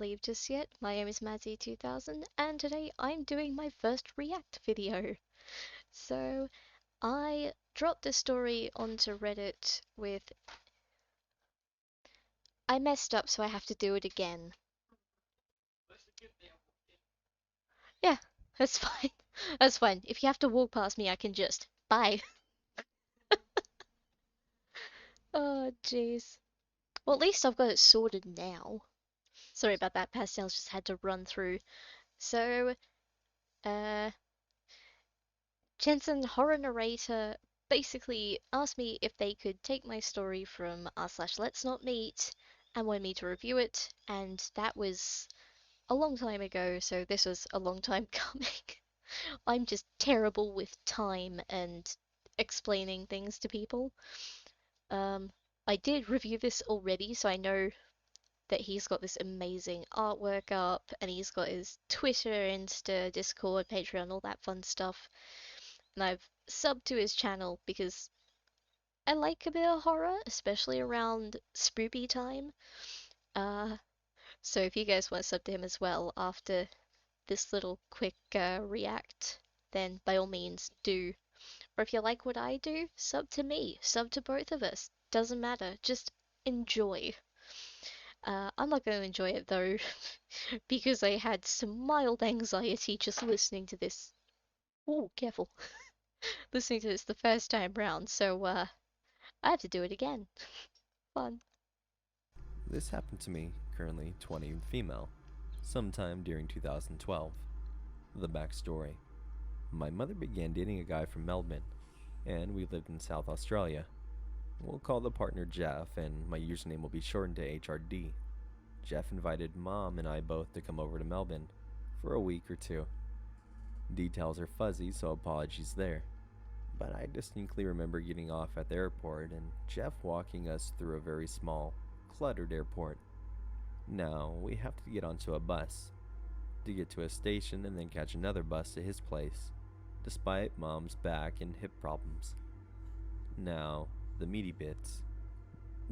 leave just yet, my name is Mazzy2000, and today I'm doing my first React video. So, I dropped this story onto Reddit with. I messed up, so I have to do it again. Yeah, that's fine. That's fine. If you have to walk past me, I can just. Bye. Oh, jeez. Well, at least I've got it sorted now. Sorry about that, Pastels just had to run through. So, uh, GenSen horror narrator basically asked me if they could take my story from r/LetsNotMeet and wanted me to review it, and that was a long time ago, so this was a long time coming. I'm just terrible with time and explaining things to people. Um, I did review this already, so I know that he's got this amazing artwork up, and he's got his Twitter, Insta, Discord, Patreon, all that fun stuff. And I've subbed to his channel because I like a bit of horror, especially around spoopy time. Uh, so if you guys want to sub to him as well after this little quick react, then by all means do. Or if you like what I do, sub to me, sub to both of us. Doesn't matter, just enjoy. I'm not going to enjoy it though, because I had some mild anxiety just listening to this. Ooh, careful. Listening to this the first time round, so I have to do it again. Fun. This happened to me, currently 20, female, sometime during 2012. The backstory: my mother began dating a guy from Melbourne, and we lived in South Australia. We'll call the partner Jeff, and my username will be shortened to HRD. Jeff invited Mom and I both to come over to Melbourne for a week or two. Details are fuzzy, so apologies there. But I distinctly remember getting off at the airport and Jeff walking us through a very small, cluttered airport. Now, we have to get onto a bus to get to a station and then catch another bus to his place, despite Mom's back and hip problems. Now, the meaty bits.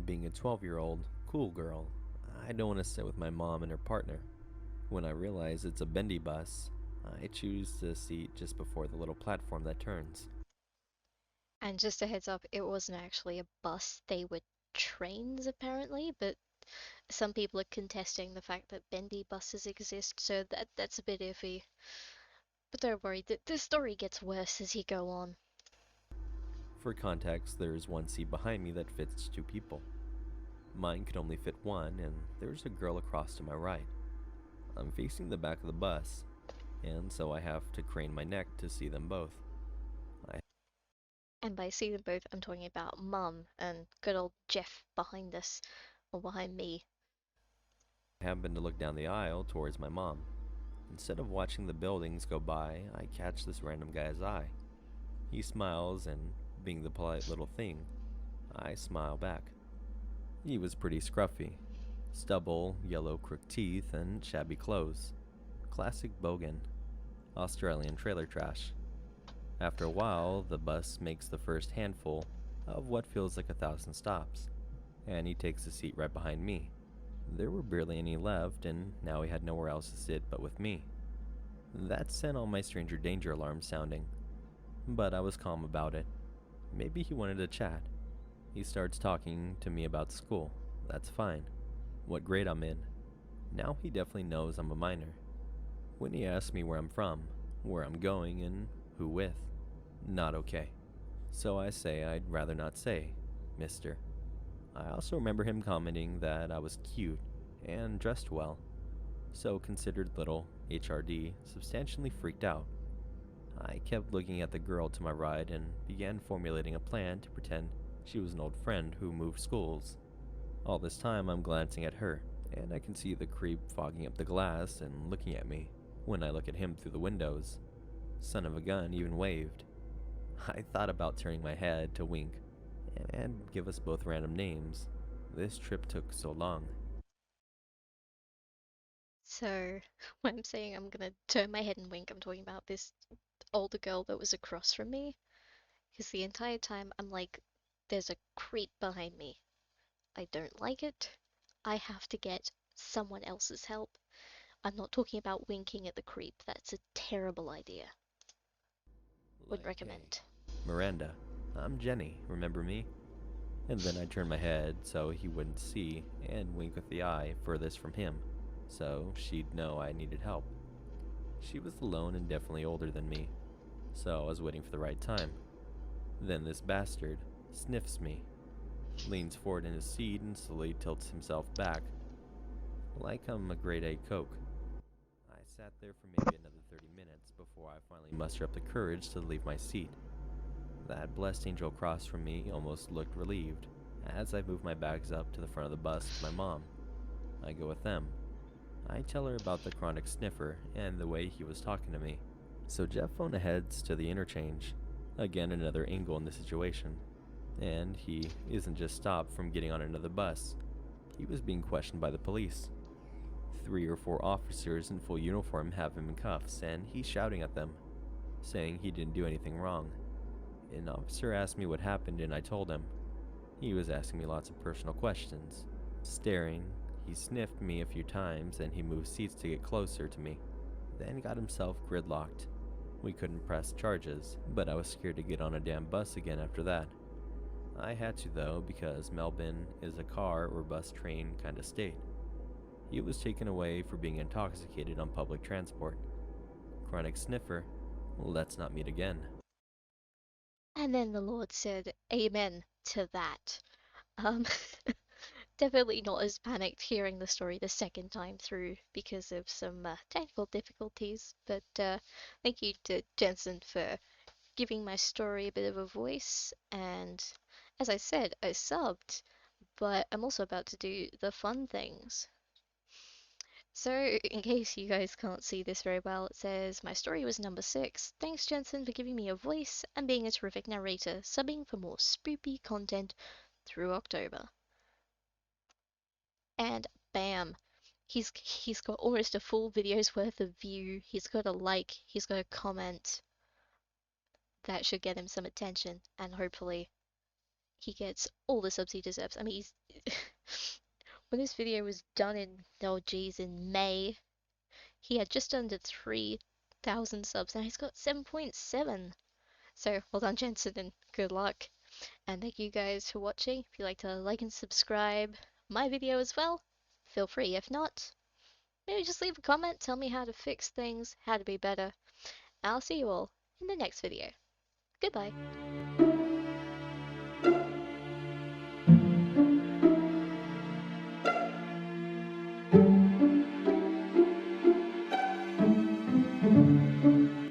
Being a 12-year-old cool girl, I don't want to sit with my mom and her partner. When I realize it's a bendy bus, I choose the seat just before the little platform that turns. And just a heads up, it wasn't actually a bus, they were trains apparently, but some people are contesting the fact that bendy buses exist, so that's a bit iffy. But don't worry, the story gets worse as you go on. For context, there is one seat behind me that fits two people. Mine could only fit one, and there's a girl across to my right. I'm facing the back of the bus, and so I have to crane my neck to see them both. I And by see them both, I'm talking about Mum and good old Jeff behind us, or behind me. happen to look down the aisle towards my mom. Instead of watching the buildings go by, I catch this random guy's eye. He smiles, and being the polite little thing, I smile back. He was pretty scruffy. Stubble, yellow crooked teeth, and shabby clothes. Classic bogan. Australian trailer trash. After a while, the bus makes the first handful of what feels like 1,000 stops, and he takes a seat right behind me. There were barely any left, and now he had nowhere else to sit but with me. That sent all my stranger danger alarms sounding, but I was calm about it. Maybe he wanted to chat. He starts talking to me about school. That's fine. What grade I'm in. Now he definitely knows I'm a minor. When he asks me where I'm from, where I'm going, and who with, not okay. So I say I'd rather not say, mister. I also remember him commenting that I was cute and dressed well, so considered little HRD substantially freaked out. I kept looking at the girl to my right and began formulating a plan to pretend she was an old friend who moved schools. All this time I'm glancing at her, and I can see the creep fogging up the glass and looking at me when I look at him through the windows. Son of a gun even waved. I thought about turning my head to wink and give us both random names. This trip took so long. So, when I'm saying I'm gonna turn my head and wink, I'm talking about this older girl that was across from me. Because the entire time I'm like, there's a creep behind me. I don't like it. I have to get someone else's help. I'm not talking about winking at the creep. That's a terrible idea. Wouldn't Like, hey, recommend. Miranda, I'm Jenny, remember me? And then I turned my head so he wouldn't see and wink with the eye furthest from him, so she'd know I needed help. She was alone and definitely older than me, so I was waiting for the right time. Then this bastard sniffs me, leans forward in his seat, and slowly tilts himself back, like I'm a grade A Coke. I sat there for maybe another 30 minutes before I finally mustered up the courage to leave my seat. That blessed angel across from me almost looked relieved as I moved my bags up to the front of the bus with my mom. I go with them. I tell her about the chronic sniffer and the way he was talking to me. So Jeff phone heads to the interchange. Again, another angle in the situation. And he isn't just stopped from getting on another bus. He was being questioned by the police. 3 or 4 officers in full uniform have him in cuffs, and he's shouting at them, saying he didn't do anything wrong. An officer asked me what happened, and I told him. He was asking me lots of personal questions. Staring, he sniffed me a few times, and he moved seats to get closer to me, then got himself gridlocked. We couldn't press charges, but I was scared to get on a damn bus again after that. I had to, though, because Melbourne is a car or bus train kind of state. He was taken away for being intoxicated on public transport. Chronic sniffer, let's not meet again. And then the Lord said, Amen to that. Um, Definitely not as panicked hearing the story the second time through because of some technical difficulties, but thank you to Jensen for giving my story a bit of a voice. And as I said, I subbed, but I'm also about to do the fun things. So, in case you guys can't see this very well, it says, my story was number 6. Thanks, Jensen, for giving me a voice and being a terrific narrator, subbing for more spoopy content through October. And bam, he's got almost a full video's worth of view. He's got a like, he's got a comment. That should get him some attention, and hopefully he gets all the subs he deserves. I mean, he's when this video was done in, oh geez, in May, he had just under 3,000 subs. Now he's got 7.7. So well done, Jensen, and good luck. And thank you guys for watching. If you'd like to like and subscribe my video as well, feel free. If not, maybe just leave a comment, tell me how to fix things, how to be better. I'll see you all in the next video. Goodbye.